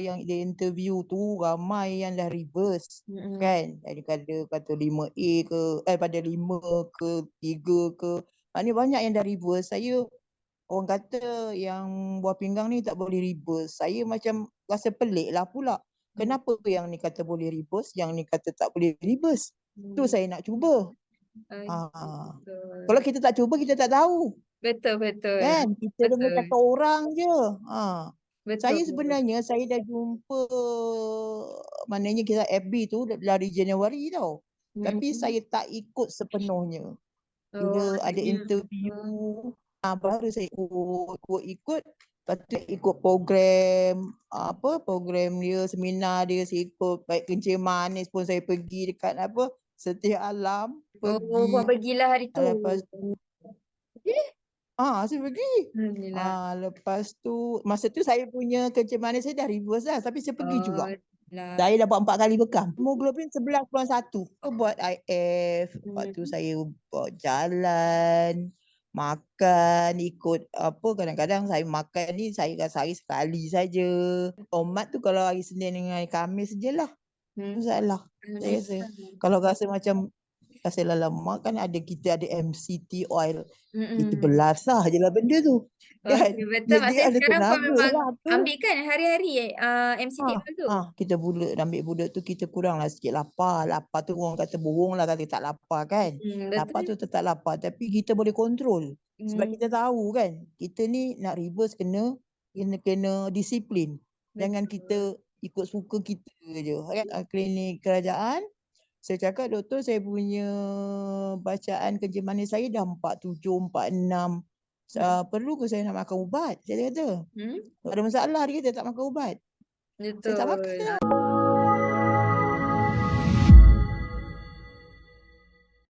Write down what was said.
yang dia interview tu ramai yang dah reverse kan, daripada kata 5A ke pada 5 ke 3 ke, maknanya banyak yang dah reverse. Saya orang kata yang buah pinggang ni tak boleh reverse. Saya macam rasa pelik lah pula. Kenapa yang ni kata boleh reverse, yang ni kata tak boleh reverse? Tu saya nak cuba. Kalau kita tak cuba, kita tak tahu. Betul. Kan? Kita dengar kata orang je. Saya Betul. sebenarnya, saya dah jumpa, maknanya kita FB tu dari Januari tau. Tapi saya tak ikut sepenuhnya. Bila ada interview, baru saya ikut. Lepas tu ikut program, program dia, seminar dia, saya ikut. Baik Kencing Manis pun saya pergi dekat Setia Alam. Buat pergilah hari tu. Lepas tu, saya pergi. Lepas tu, masa tu saya punya Kencing Manis saya dah reverse lah. Tapi saya pergi juga. Saya dapat 4 kali bekam. Hemoglobin 11.1. Buat IF. Lepas tu saya buat jalan, makan, ikut kadang-kadang saya makan ni saya sehari sekali saja. Tomat tu kalau hari Senin dengan hari Khamis je lah. Masalah. Saya rasa. Kalau rasa macam rasa lemak kan kita ada MCT oil. Kita belasah je lah benda tu. Kan? Betul. Jadi Maksudnya ada sekarang kau tenaga memang lah tu. ambil kan hari-hari MCT tu. Kita ambil budak tu, kita kuranglah sikit lapar. Lapar tu orang kata bohong lah, kata tak lapar kan. Lapar tu tetap lapar. Tapi kita boleh kontrol. Sebab kita tahu kan, kita ni nak reverse kena disiplin. Jangan kita ikut suka kita je. Kan? Klinik kerajaan, saya cakap doktor, saya punya bacaan Kencing Manis saya dah 47, 46. Perlu ke saya nak makan ubat? Saya kata. Tak ada masalah, dia kata tak makan ubat. Saya tak makan.